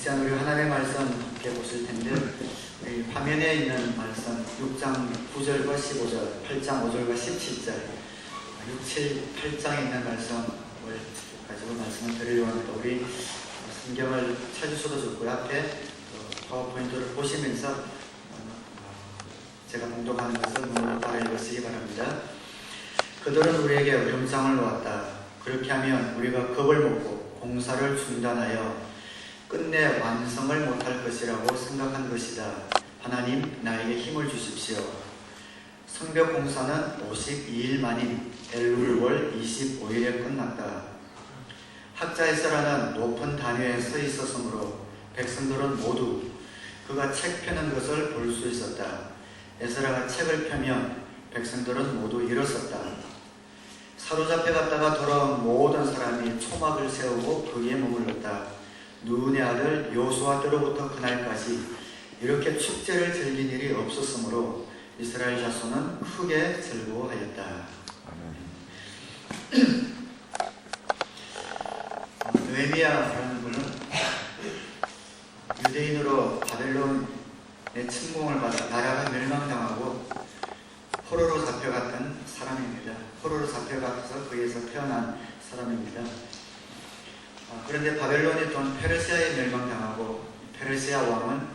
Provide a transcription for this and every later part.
시간 우리 하나님의 말씀 함께 보실 텐데, 화면에 있는 말씀 6장 9절과 15절, 8장 5절과 17절, 6, 7, 8장에 있는 말씀을 가지고 말씀을 드리려고 합니다. 우리 성경을 찾으셔도 좋고요. 앞에 파워포인트를 보시면서 제가 봉독하는 것을 눈으로 따라 읽으시기 바랍니다. 그들은 우리에게 음상을 놓았다. 그렇게 하면 우리가 겁을 먹고 공사를 중단하여 끝내 완성을 못할 것이라고 생각한 것이다. 하나님, 나에게 힘을 주십시오. 성벽 공사는 52일 만인 엘룰월 25일에 끝났다. 학자 에스라는 높은 단위에 서 있었으므로 백성들은 모두 그가 책 펴는 것을 볼 수 있었다. 에스라가 책을 펴면 백성들은 모두 일어섰다. 사로잡혀 갔다가 돌아온 모든 사람이 초막을 세우고 거기에 머물렀다. 눈의 아들 여호수아 때로부터 그날까지 이렇게 축제를 즐긴 일이 없었으므로 이스라엘 자손은 크게 즐거워하였다. 느헤미야라는 분은 유대인으로 바벨론의 침공을 받아 나라가 멸망당하고 포로로 잡혀갔던 사람입니다. 포로로 잡혀가서 거기에서 태어난 사람입니다. 그런데 바벨론이 또 페르시아에 멸망당하고 페르시아 왕은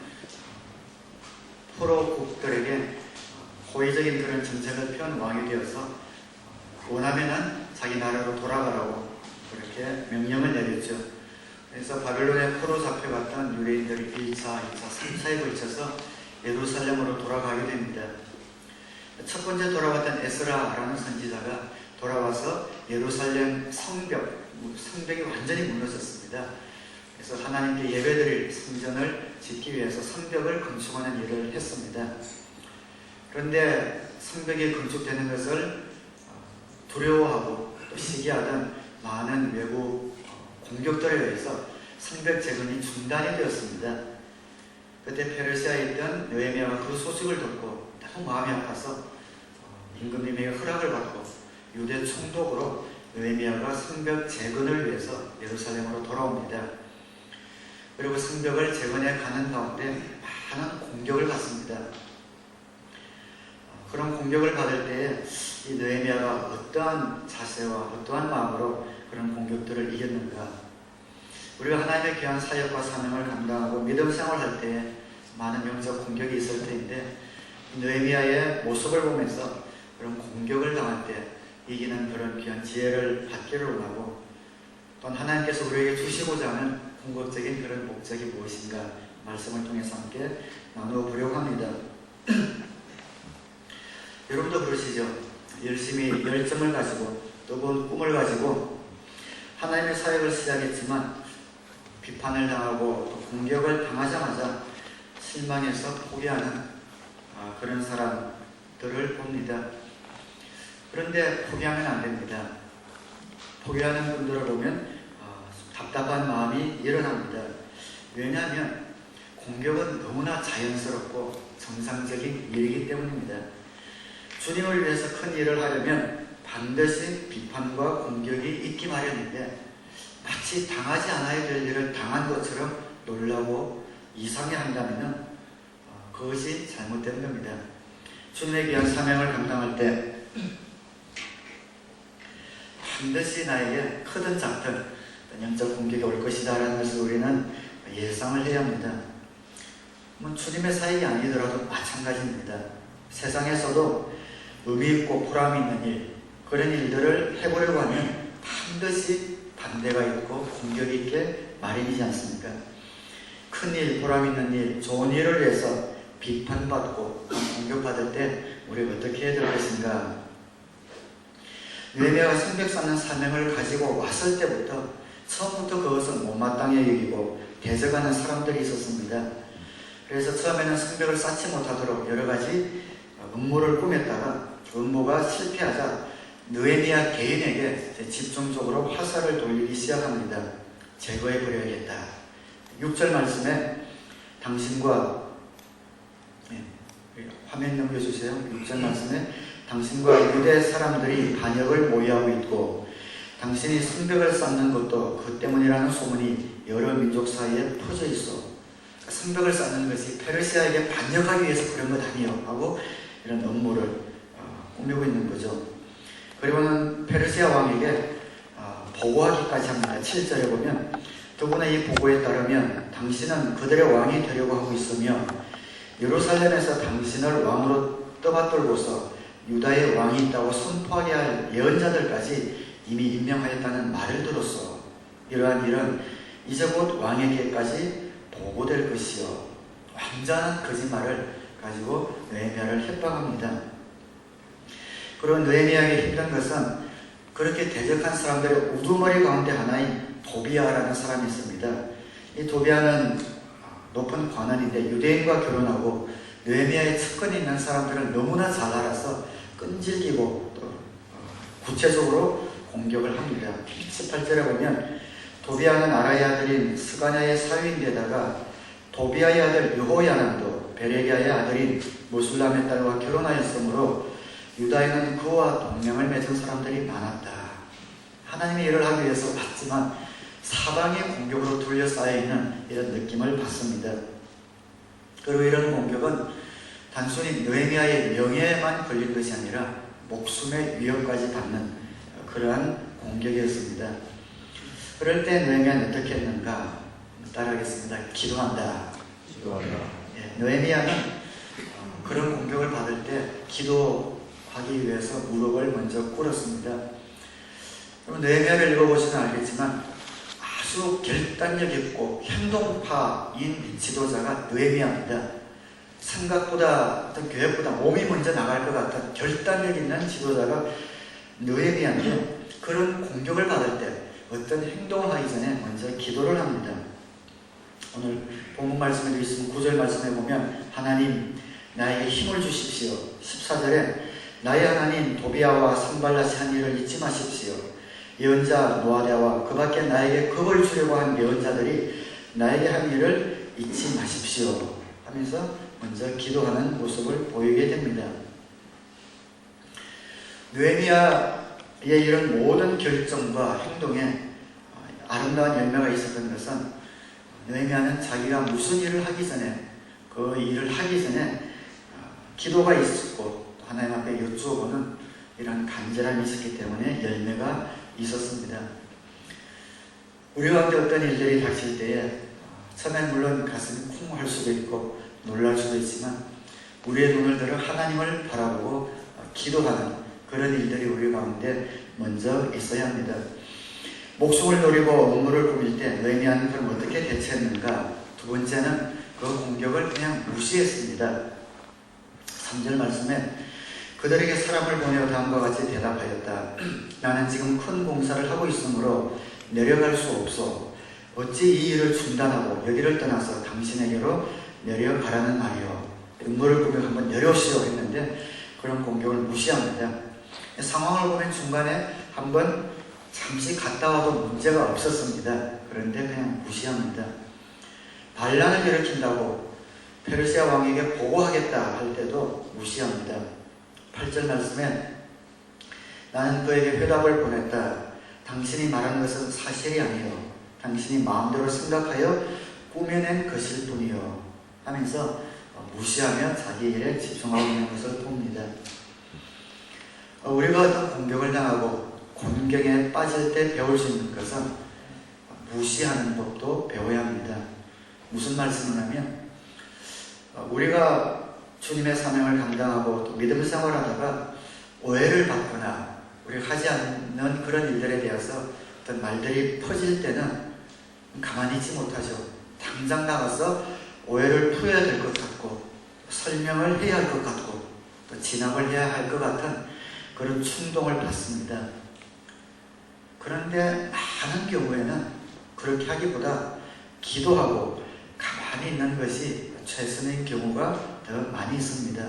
포로국들에게 호의적인 그런 정책을 펴온 왕이 되어서 원하면은 자기 나라로 돌아가라고 그렇게 명령을 내렸죠. 그래서 바벨론에 포로 잡혀갔던 유대인들이 1차, 2차, 3차에 걸쳐서 예루살렘으로 돌아가게 됩니다. 첫 번째 돌아왔던 에스라라는 선지자가 돌아와서 예루살렘 성벽이 완전히 무너졌습니다. 그래서 하나님께 예배드릴 성전을 짓기 위해서 성벽을 건축하는 일을 했습니다. 그런데 성벽이 건축되는 것을 두려워하고 또 시기하던 많은 외부 공격들에 의해서 성벽 재건이 중단이 되었습니다. 그때 페르시아에 있던 느헤미야가 그 소식을 듣고 너무 마음이 아파서 임금님에게 허락을 받고 유대 총독으로 느헤미야가 성벽 재건을 위해서 예루살렘으로 돌아옵니다. 그리고 성벽을 재건해 가는 가운데 많은 공격을 받습니다. 그런 공격을 받을 때에 이 느헤미야가 어떠한 자세와 어떠한 마음으로 그런 공격들을 이겼는가? 우리가 하나님의 귀한 사역과 사명을 감당하고 믿음 생활할 때에 많은 영적 공격이 있을 때인데 느헤미야의 모습을 보면서 그런 공격을 당할 때 이기는 그런 귀한 지혜를 받기를 원하고 또 하나님께서 우리에게 주시고자 하는 궁극적인 그런 목적이 무엇인가 말씀을 통해서 함께 나누어 보려고 합니다. 여러분도 그러시죠? 열심히 열정을 가지고 뜨거운 꿈을 가지고 하나님의 사역을 시작했지만 비판을 당하고 또 공격을 당하자마자 실망해서 포기하는 그런 사람들을 봅니다. 그런데 포기하면 안 됩니다. 포기하는 분들을 보면 답답한 마음이 일어납니다. 왜냐하면 공격은 너무나 자연스럽고 정상적인 일이기 때문입니다. 주님을 위해서 큰 일을 하려면 반드시 비판과 공격이 있기 마련인데 마치 당하지 않아야 될 일을 당한 것처럼 놀라고 이상해한다면 그것이 잘못된 겁니다. 주님의 귀한 사명을 감당할 때 반드시 나에게 크든 작든 영적 공격이 올 것이다 라는 것을 우리는 예상을 해야 합니다. 주님의 사역이 아니더라도 마찬가지입니다. 세상에서도 의미있고 보람이 있는 일, 그런 일들을 해보려고 하면 반드시 반대가 있고 공격이 있게 마련이지 않습니까? 큰일, 보람 있는 일, 좋은 일을 위해서 비판받고 공격받을 때 우리가 어떻게 해야 될 것인가? 느헤미야가 성벽 쌓는 사명을 가지고 왔을 때부터 처음부터 그것은 못마땅해 여기고 대적하는 사람들이 있었습니다. 그래서 처음에는 성벽을 쌓지 못하도록 여러 가지 음모를 꾸몄다가 그 음모가 실패하자 느헤미야 개인에게 집중적으로 화살을 돌리기 시작합니다. 제거해 버려야겠다. 6절 말씀에 당신과 화면 넘겨주세요. 6절 말씀에 당신과 유대 사람들이 반역을 모의하고 있고 당신이 성벽을 쌓는 것도 그 때문이라는 소문이 여러 민족 사이에 퍼져 있어. 성벽을 쌓는 것이 페르시아에게 반역하기 위해서 그런 것 아니요 하고 이런 음모를 꾸미고 있는 거죠. 그리고는 페르시아 왕에게 보고하기까지 합니다. 7절에 보면 두 분의 이 보고에 따르면 당신은 그들의 왕이 되려고 하고 있으며 예루살렘에서 당신을 왕으로 떠받들고서 유다의 왕이 있다고 선포하게 할 예언자들까지 이미 임명하였다는 말을 들었어. 이러한 일은 이제 곧 왕에게까지 보고될 것이요. 완전한 거짓말을 가지고 느헤미야를 협박합니다. 그런 느헤미야에게 힘든 것은 그렇게 대적한 사람들의 우두머리 가운데 하나인 도비아라는 사람이 있습니다. 이 도비아는 높은 관원인데 유대인과 결혼하고 느헤미야의 측근이 있는 사람들을 너무나 잘 알아서 끈질기고 또 구체적으로 공격을 합니다. 18절에 보면 도비아는 아라의 아들인 스가냐의 사위인데다가 도비아의 아들 여호야난도 베레기야의 아들인 무술람의 딸과 결혼하였으므로 유다에는 그와 동맹을 맺은 사람들이 많았다. 하나님의 일을 하기 위해서 왔지만 사방의 공격으로 둘러싸여 있는 이런 느낌을 받습니다. 그리고 이런 공격은 단순히 느헤미야의 명예에만 걸린 것이 아니라 목숨의 위협까지 받는 그러한 공격이었습니다. 그럴 때 느헤미야는 어떻게 했는가? 따라하겠습니다. 기도한다. 느헤미야는 그런 공격을 받을 때 기도하기 위해서 무릎을 먼저 꿇었습니다. 느헤미야를 읽어보시면 알겠지만 아주 결단력 있고 행동파인 지도자가 느헤미야입니다. 생각보다 어떤 계획보다 몸이 먼저 나갈 것 같은 결단력 있는 지도자가 느헤미야인데 그런 공격을 받을 때 어떤 행동을 하기 전에 먼저 기도를 합니다. 오늘 본문 말씀에 있으면 9절 말씀에 보면 하나님 나에게 힘을 주십시오. 14절에 나의 하나님 도비아와 산발랏이 한 일을 잊지 마십시오. 예언자 노아랴와 그 밖에 나에게 겁을 주려고 한 예언자들이 나에게 한 일을 잊지 마십시오 하면서 먼저 기도하는 모습을 보이게 됩니다. 느헤미야의 이런 모든 결정과 행동에 아름다운 열매가 있었던 것은 느헤미야는 자기가 무슨 일을 하기 전에 그 일을 하기 전에 기도가 있었고 하나님 앞에 여쭈어보는 이런 간절함이 있었기 때문에 열매가 있었습니다. 우리 가운데 어떤 일들이 닥칠 때에 처음엔 물론 가슴이 쿵 할 수도 있고 놀랄 수도 있지만 우리의 눈을 들어 하나님을 바라보고 기도하는 그런 일들이 우리 가운데 먼저 있어야 합니다. 목숨을 노리고 업무를 꾸밀 때 느헤미야는 그럼 어떻게 대처했는가? 두 번째는 그 공격을 그냥 무시했습니다. 3절 말씀에 그들에게 사람을 보내어 다음과 같이 대답하였다. 나는 지금 큰 공사를 하고 있으므로 내려갈 수 없어. 어찌 이 일을 중단하고 여기를 떠나서 당신에게로 내려가라는 말이요. 음모를 꾸며 한번 내려오시오 했는데 그런 공격을 무시합니다. 상황을 보면 중간에 한번 잠시 갔다 와도 문제가 없었습니다. 그런데 그냥 무시합니다. 반란을 일으킨다고 페르시아 왕에게 보고하겠다 할 때도 무시합니다. 8절 말씀에 나는 그에게 회답을 보냈다. 당신이 말한 것은 사실이 아니요 당신이 마음대로 생각하여 꾸며낸 것일 뿐이요 하면서 무시하며 자기 일에 집중하고 있는 것을 봅니다. 우리가 어떤 공격을 당하고 곤경에 빠질 때 배울 수 있는 것은 무시하는 법도 배워야 합니다. 무슨 말씀이냐면 우리가 주님의 사명을 감당하고 또 믿음 생활하다가 오해를 받거나 우리가 하지 않는 그런 일들에 대해서 어떤 말들이 퍼질 때는 가만히 있지 못하죠. 당장 나가서 오해를 풀어야 될 것 같고 설명을 해야 할 것 같고 또 진압을 해야 할 것 같은 그런 충동을 받습니다. 그런데 많은 경우에는 그렇게 하기보다 기도하고 가만히 있는 것이 최선의 경우가 더 많이 있습니다.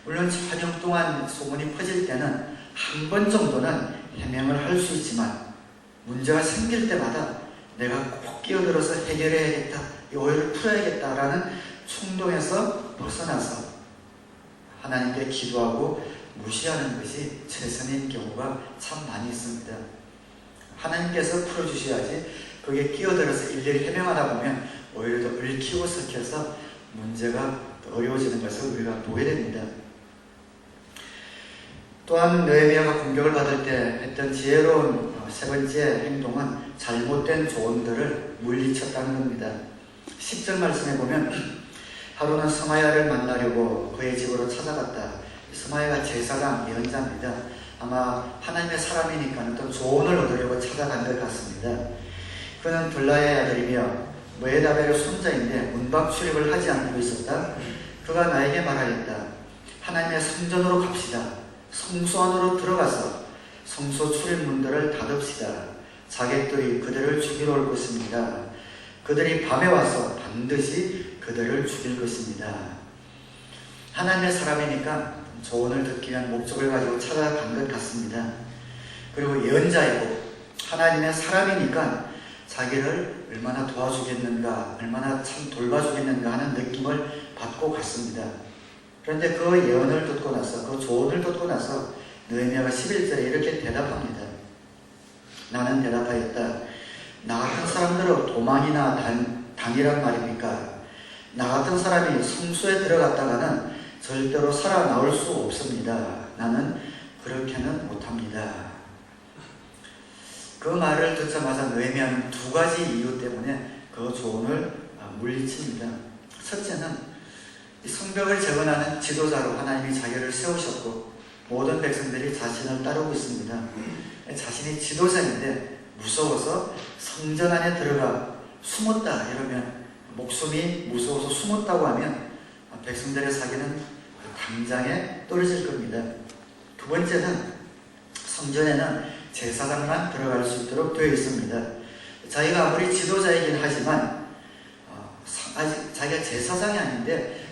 물론 저녁 동안 소문이 퍼질 때는 한 번 정도는 해명을 할 수 있지만 문제가 생길 때마다 내가 꼭 끼어들어서 해결해야겠다, 이 오해를 풀어야겠다라는 충동에서 벗어나서 하나님께 기도하고 무시하는 것이 최선인 경우가 참 많이 있습니다. 하나님께서 풀어주셔야지 거기에 끼어들어서 일일이 해명하다 보면 오히려 더 얽히고 섞여서 문제가 더 어려워지는 것을 우리가 보게 됩니다. 또한 느헤미야가 공격을 받을 때 했던 지혜로운 세 번째 행동은 잘못된 조언들을 물리쳤다는 겁니다. 10절 말씀에 보면 하루는 스마야를 만나려고 그의 집으로 찾아갔다. 스마야가 제사장 예언자입니다. 아마 하나님의 사람이니까 어떤 조언을 얻으려고 찾아간 것 같습니다. 그는 들라의 아들이며 모에다벨의 손자인데 문방 출입을 하지 않고 있었다. 그가 나에게 말하였다. 하나님의 성전으로 갑시다. 성소 안으로 들어가서 성소 출입문들을 닫읍시다. 자객들이 그들을 죽이러 올 것입니다. 그들이 밤에 와서 반드시 그들을 죽일 것입니다. 하나님의 사람이니까 조언을 듣기 위한 목적을 가지고 찾아간 것 같습니다. 그리고 예언자이고 하나님의 사람이니까 자기를 얼마나 도와주겠는가, 얼마나 참 돌봐주겠는가 하는 느낌을 받고 갔습니다. 그런데 그 예언을 듣고 나서, 그 조언을 듣고 나서 느헤미야가 11절에 이렇게 대답합니다. 나는 대답하였다. 나 같은 사람들은 도망이나 당이란 말입니까? 나 같은 사람이 성소에 들어갔다가는 절대로 살아나올 수 없습니다. 나는 그렇게는 못합니다. 그 말을 듣자마자 느헤미야는 두 가지 이유 때문에 그 조언을 물리칩니다. 첫째는 이 성벽을 재건하는 지도자로 하나님이 자기를 세우셨고 모든 백성들이 자신을 따르고 있습니다. 자신이 지도자인데 무서워서 성전 안에 들어가 숨었다 이러면, 목숨이 무서워서 숨었다고 하면 백성들의 사기는 당장에 떨어질 겁니다. 두 번째는 성전에는 제사장만 들어갈 수 있도록 되어 있습니다. 자기가 아무리 지도자이긴 하지만 아직 자기가 제사장이 아닌데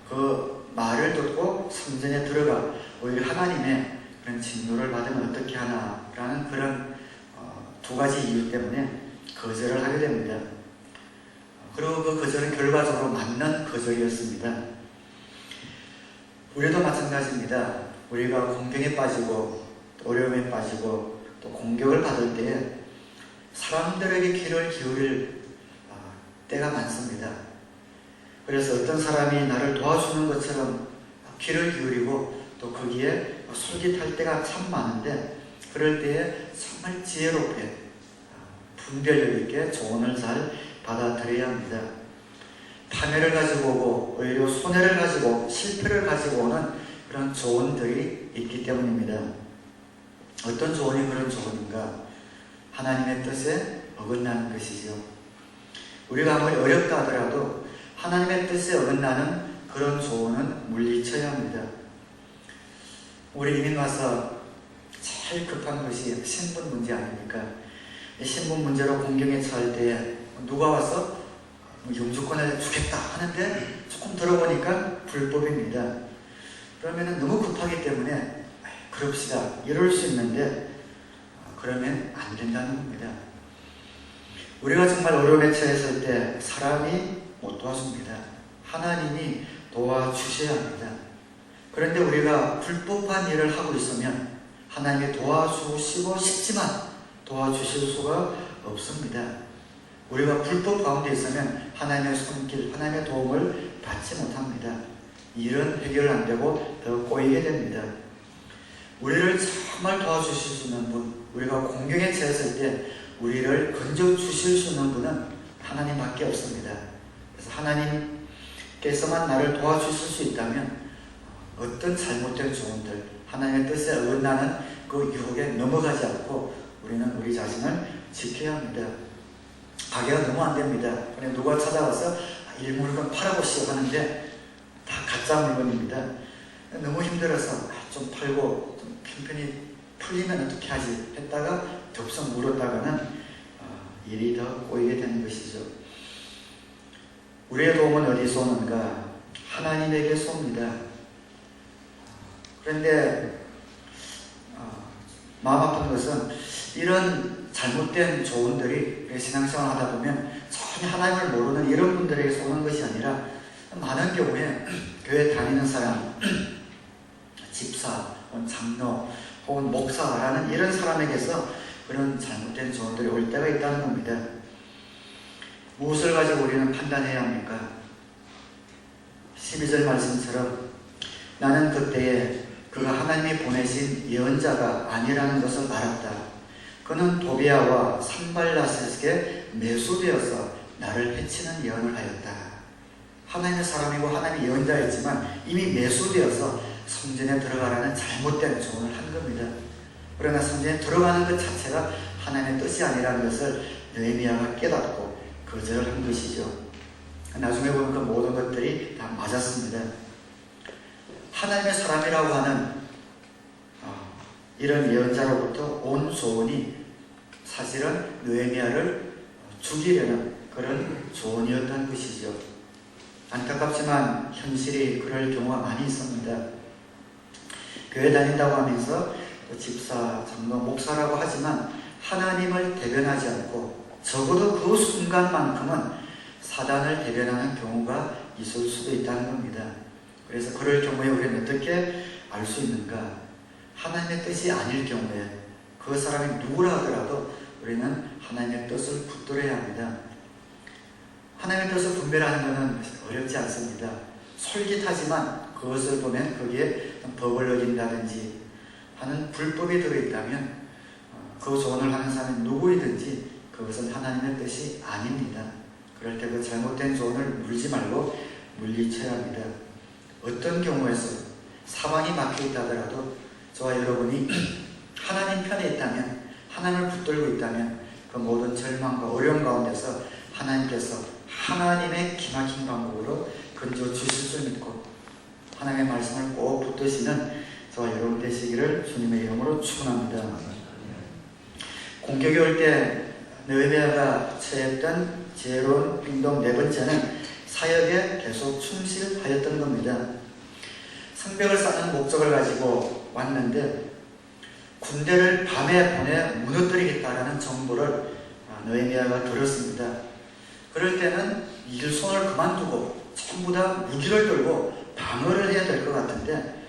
그 말을 듣고 성전에 들어가 오히려 하나님의 그런 진노를 받으면 어떻게 하나라는 그런 두 가지 이유 때문에 거절을 하게 됩니다. 그리고 그 거절은 결과적으로 맞는 거절이었습니다. 우리도 마찬가지입니다. 우리가 공경에 빠지고 어려움에 빠지고 또 공격을 받을 때에 사람들에게 귀를 기울일 때가 많습니다. 그래서 어떤 사람이 나를 도와주는 것처럼 귀를 기울이고 또 거기에 솔깃할 때가 참 많은데, 그럴 때에 정말 지혜롭게 분별력 있게 조언을 잘 받아들여야 합니다. 파멸을 가지고 오고 오히려 손해를 가지고 실패를 가지고 오는 그런 조언들이 있기 때문입니다. 어떤 조언이 그런 조언인가? 하나님의 뜻에 어긋나는 것이죠. 우리가 아무리 어렵다 하더라도 하나님의 뜻에 어긋나는 그런 조언은 물리쳐야 합니다. 우리 이민 와서 제일 급한 것이 신분 문제 아닙니까? 신분 문제로 공경에 처할 때 누가 와서 영주권을 주겠다 하는데 조금 들어보니까 불법입니다. 그러면 너무 급하기 때문에 그럽시다 이럴 수 있는데 그러면 안 된다는 겁니다. 우리가 정말 어려움에 처했을 때 사람이 못 도와줍니다. 하나님이 도와주셔야 합니다. 그런데 우리가 불법한 일을 하고 있으면 하나님이 도와주시고 싶지만 도와주실 수가 없습니다. 우리가 불법 가운데 있으면 하나님의 손길, 하나님의 도움을 받지 못합니다. 일은 해결 안 되고 더 꼬이게 됩니다. 우리를 정말 도와주실 수 있는 분, 우리가 공경에 처했을 때 우리를 건져주실 수 있는 분은 하나님밖에 없습니다. 그래서 하나님께서만 나를 도와주실 수 있다면 어떤 잘못된 조언들, 하나님의 뜻에 어긋나는 그 유혹에 넘어가지 않고 우리는 우리 자신을 지켜야 합니다. 가게가 너무 안 됩니다. 그냥 누가 찾아와서 이 물건 팔아보시오 하는데 다 가짜 물건입니다. 너무 힘들어서 좀 팔고 좀 편편히 풀리면 어떻게 하지 했다가 덥석 물었다가는 일이 더 꼬이게 되는 것이죠. 우리의 도움은 어디서 오는가? 하나님에게서 옵니다. 그런데 마음 아픈 것은 이런 잘못된 조언들이 신앙생활 하다 보면 전혀 하나님을 모르는 이런 분들에게서 오는 것이 아니라 많은 경우에 교회 다니는 사람, 집사, 장로, 혹은 목사라는 이런 사람에게서 그런 잘못된 조언들이 올 때가 있다는 겁니다. 무엇을 가지고 우리는 판단해야 합니까? 12절 말씀처럼 나는 그때에 그가 하나님이 보내신 예언자가 아니라는 것을 알았다. 그는 도비아와 산발라셋에게 매수되어서 나를 해치는 예언을 하였다. 하나님의 사람이고 하나님의 예언자였지만 이미 매수되어서 성전에 들어가라는 잘못된 조언을 한 겁니다. 그러나 성전에 들어가는 것 자체가 하나님의 뜻이 아니라는 것을 느헤미야가 깨닫고 거절을 한 것이죠. 나중에 보면 그 모든 것들이 다 맞았습니다. 하나님의 사람이라고 하는 이런 예언자로부터 온 조언이 사실은 느헤미야를 죽이려는 그런 조언이었던 것이죠. 안타깝지만 현실이 그럴 경우가 많이 있습니다. 교회 다닌다고 하면서 집사, 장로, 목사라고 하지만 하나님을 대변하지 않고 적어도 그 순간만큼은 사단을 대변하는 경우가 있을 수도 있다는 겁니다. 그래서 그럴 경우에 우리는 어떻게 알 수 있는가? 하나님의 뜻이 아닐 경우에 그 사람이 누구라 하더라도 우리는 하나님의 뜻을 붙들어야 합니다. 하나님의 뜻을 분별하는 것은 어렵지 않습니다. 솔깃하지만 그것을 보면 거기에 법을 어긴다든지 하는 불법이 들어있다면 그 조언을 하는 사람이 누구이든지 그것은 하나님의 뜻이 아닙니다. 그럴 때 그 잘못된 조언을 물지 말고 물리쳐야 합니다. 어떤 경우에서 사방이 막혀있다 하더라도 저와 여러분이 하나님 편에 있다면, 하나님을 붙들고 있다면 그 모든 절망과 어려움 가운데서 하나님께서 하나님의 기막힌 방법으로 건져 주실 수 믿고 하나님의 말씀을 꼭 붙드시는 저와 여러분 되시기를 주님의 이름으로 축원합니다. 공격이 올 때 느헤미야가 처했던 지혜로운 행동 네 번째는 사역에 계속 충실하였던 겁니다. 성벽을 쌓는 목적을 가지고 왔는데 군대를 밤에 보내 무너뜨리겠다라는 정보를 느헤미야가 들었습니다. 그럴 때는 일 손을 그만두고 전부 다 무기를 들고 방어를 해야 될 것 같은데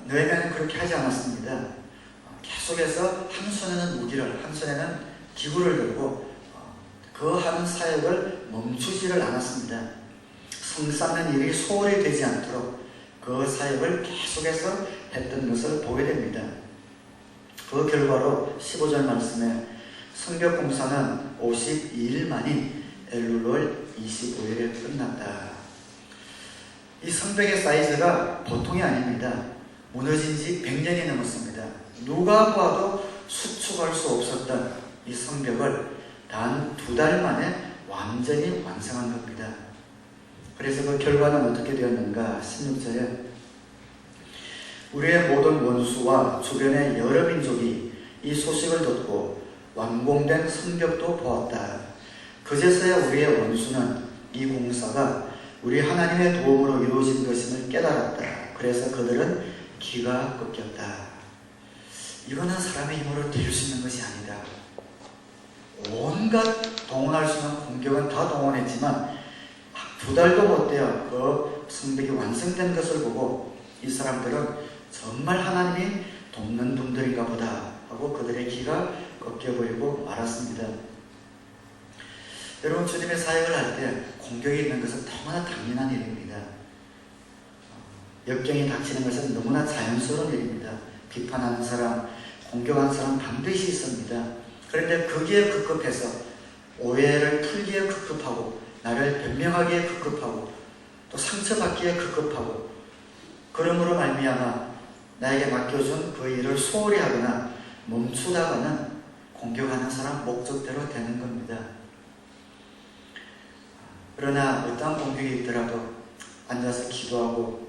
느헤미야는 그렇게 하지 않았습니다. 계속해서 한 손에는 무기를, 한 손에는 기구를 들고 그 하는 사역을 멈추지를 않았습니다. 성 쌓는 일이 소홀히 되지 않도록 그 사역을 계속해서 했던 것을 보게 됩니다. 그 결과로 15절 말씀에 성벽 공사는 52일 만인 엘룰월 25일에 끝났다. 이 성벽의 사이즈가 보통이 아닙니다. 무너진 지 100년이 넘었습니다. 누가 봐도 수축할 수 없었던 이 성벽을 단 2달 만에 완전히 완성한 겁니다. 그래서 그 결과는 어떻게 되었는가? 16절에 우리의 모든 원수와 주변의 여러 민족이 이 소식을 듣고 완공된 성벽도 보았다. 그제서야 우리의 원수는 이 공사가 우리 하나님의 도움으로 이루어진 것임을 깨달았다. 그래서 그들은 기가 꺾였다. 이거는 사람의 힘으로 될 수 있는 것이 아니다. 온갖 동원할 수 있는 공격은 다 동원했지만 2달도 못 되어 그 성벽이 완성된 것을 보고 이 사람들은 정말 하나님이 돕는 분들인가 보다 하고 그들의 기가 꺾여버리고 말았습니다. 여러분, 주님의 사역을 할 때 공격이 있는 것은 너무나 당연한 일입니다. 역경이 닥치는 것은 너무나 자연스러운 일입니다. 비판하는 사람, 공격하는 사람 반드시 있습니다. 그런데 거기에 급급해서 오해를 풀기에 급급하고 나를 변명하기에 급급하고 또 상처받기에 급급하고 그러므로 말미암아 나에게 맡겨준 그 일을 소홀히 하거나 멈추다가는 공격하는 사람 목적대로 되는 겁니다. 그러나 어떠한 공격이 있더라도 앉아서 기도하고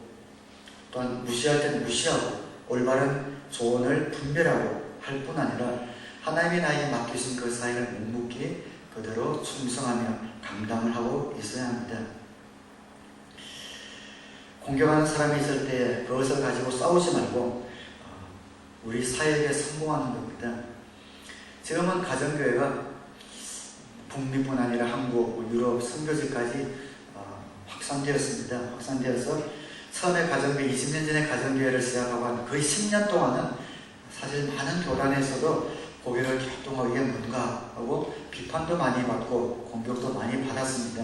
또한 무시할 때는 무시하고 올바른 조언을 분별하고 할 뿐 아니라 하나님이 나에게 맡기신 그 사역을 묵묵히 그대로 충성하며 감당을 하고 있어야 합니다. 공격하는 사람이 있을 때 그것을 가지고 싸우지 말고 우리 사역에 성공하는 겁니다. 지금은 가정교회가 북미뿐 아니라 한국, 유럽, 선교지까지 확산되었습니다. 확산되어서 처음에 가정교회, 20년 전에 가정교회를 시작하고 한 거의 10년 동안은 사실 많은 교단에서도 고개를 갸우뚱하고 이게 뭔가 하고 비판도 많이 받고 공격도 많이 받았습니다.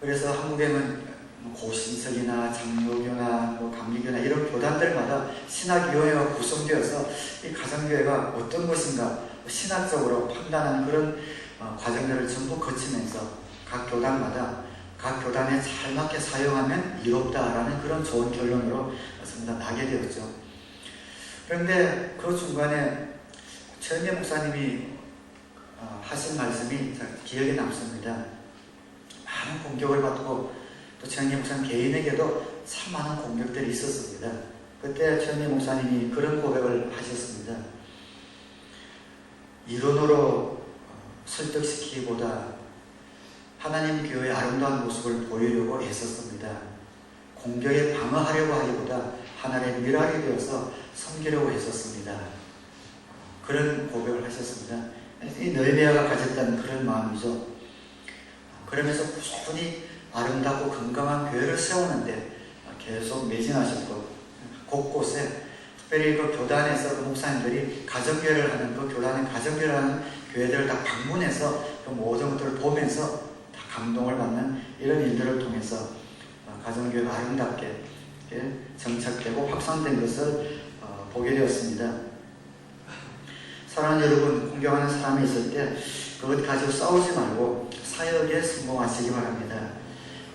그래서 한국에는 고신석이나 장로교나 감리교나 이런 교단들마다 신학위원회가 구성되어서 이 가정교회가 어떤 것인가 신학적으로 판단하는 그런 과정들을 전부 거치면서 각 교단마다 각 교단에 잘 맞게 사용하면 이롭다라는 그런 좋은 결론으로 나게 되었죠. 그런데 그 중간에 최은재 목사님이 하신 말씀이 기억에 남습니다. 많은 공격을 받고 또 최은재 목사님 개인에게도 참 많은 공격들이 있었습니다. 그때 최은재 목사님이 그런 고백을 하셨습니다. 이론으로 설득시키기보다 하나님 교회의 아름다운 모습을 보이려고 애썼습니다. 공격에 방어하려고 하기보다 하나님의 미랄이 되어서 섬기려고 했었습니다. 그런 고백을 하셨습니다. 이 느헤미야가 가졌던 그런 마음이죠. 그러면서 꾸준히 아름답고 건강한 교회를 세우는데 계속 매진하셨고 곳곳에 특별히 그 교단에서 그 목사님들이 가정교회를 하는 그 교단의 가정교회를 하는 교회들을 다 방문해서 그 모든 것들을 보면서 다 감동을 받는 이런 일들을 통해서 가정교회가 아름답게 정착되고 확산된 것을 보게 되었습니다. 사랑하는 여러분, 공경하는 사람이 있을 때 그것 가지고 싸우지 말고 사역에 성공하시기 바랍니다.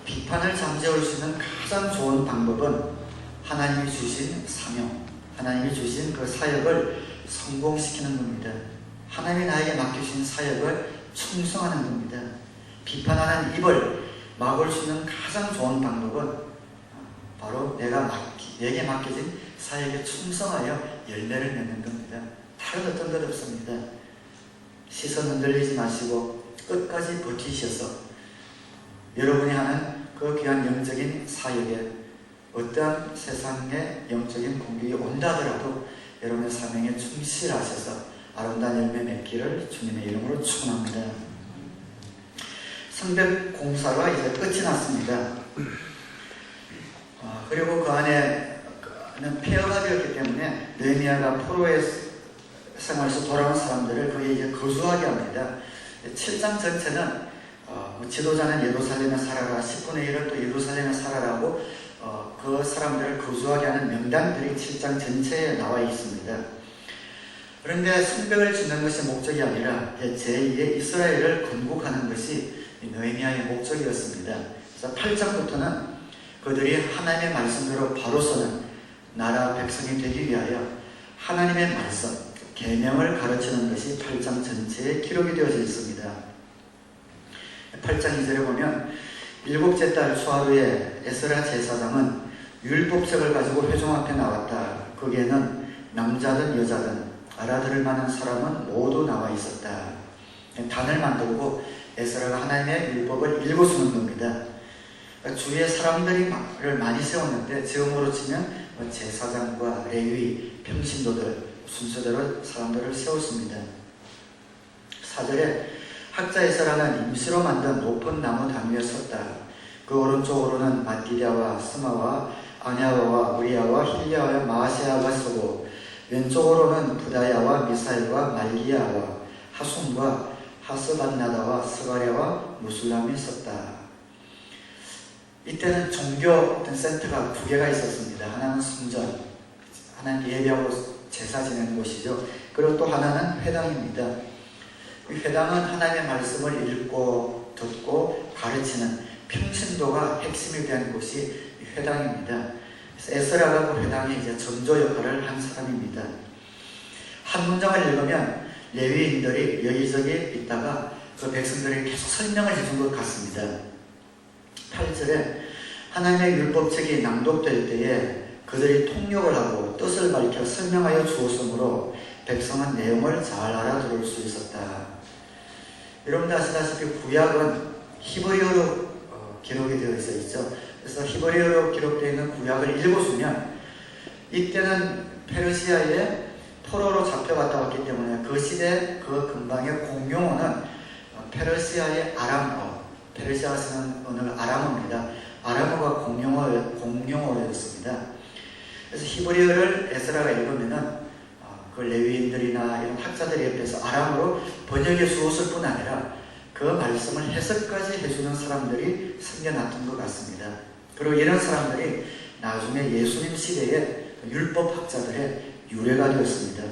비판을 잠재울 수 있는 가장 좋은 방법은 하나님이 주신 사명, 하나님이 주신 그 사역을 성공시키는 겁니다. 하나님이 나에게 맡기신 사역을 충성하는 겁니다. 비판하는 입을 막을 수 있는 가장 좋은 방법은 바로 내게 맡겨진 사역에 충성하여 열매를 맺는 겁니다. 다른 어떤 것 없습니다. 시선 흔들리지 마시고 끝까지 버티셔서 여러분이 하는 그 귀한 영적인 사역에 어떠한 세상의 영적인 공격이 온다 하더라도 여러분의 사명에 충실하셔서 아름다운 열매 맺기를 주님의 이름으로 축원합니다. 성벽 공사가 이제 끝이 났습니다. 그리고 그 안에는 폐허가 되었기 때문에 느헤미야가 포로의 생활에서 돌아온 사람들을 거기에 이제 거주하게 합니다. 7장 전체는 지도자는 예루살렘에 살아라, 10분의 1은 또 예루살렘에 살아라고 그 사람들을 거주하게 하는 명단들이 7장 전체에 나와 있습니다. 그런데 성벽을 짓는 것이 목적이 아니라 제2의 이스라엘을 건국하는 것이 느헤미야의 목적이었습니다. 그래서 8장부터는 그들이 하나님의 말씀대로 바로 서는 나라 백성이 되기 위하여 하나님의 말씀, 계명을 가르치는 것이 8장 전체에 기록이 되어져 있습니다. 8장 2절에 보면 일곱째 달 초하루에 에스라 제사장은 율법책을 가지고 회중 앞에 나왔다. 거기에는 남자든 여자든 알아들을 만한 사람은 모두 나와 있었다. 단을 만들고 에스라가 하나님의 율법을 읽어주는 겁니다. 주위에 사람들을 많이 세웠는데 지금으로 치면 제사장과 레위, 평신도들 순서대로 사람들을 세웠습니다. 4절에 학자 에스라는 임시로 만든 높은 나무 단 위에 섰다. 그 오른쪽으로는 마띠랴와 스마와 아냐와와 우리야와 힐리야와 마아세야가 서고 왼쪽으로는 부다야와 미사일과 말기야와 하순과 하스반나다와 스가랴와 무술람이 섰다. 이때는 종교 어떤 센터가 두 개가 있었습니다. 하나는 성전, 하나는 예배하고 제사 지내는 곳이죠. 그리고 또 하나는 회당입니다. 이 회당은 하나님의 말씀을 읽고 듣고 가르치는 평신도가 핵심이 된 곳이 회당입니다. 그래서 에스라가 그 회당에 이제 전조 역할을 한 사람입니다. 한 문장을 읽으면 레위인들이 여기저기 있다가 그 백성들에게 계속 설명을 해준 것 같습니다. 8절에 하나님의 율법책이 낭독될 때에 그들이 통역을 하고 뜻을 밝혀 설명하여 주었으므로 백성은 내용을 잘 알아들을 수 있었다. 여러분들 아시다시피 구약은 히브리어로 기록이 되어 있죠. 그래서 히브리어로 기록되어 있는 구약을 읽어주면 이때는 페르시아에 포로로 잡혀갔다 왔기 때문에 그 시대 그 근방의 공용어는 페르시아의 아람어, 페르시아가 쓰는 언어가 아람어입니다. 아람어가 공용어였습니다. 그래서 히브리어를 에스라가 읽으면은 그 레위인들이나 이런 학자들 옆에서 아람어로 번역해 주었을 뿐 아니라 그 말씀을 해석까지 해주는 사람들이 생겨났던 것 같습니다. 그리고 이런 사람들이 나중에 예수님 시대의 율법학자들의 유래가 되었습니다.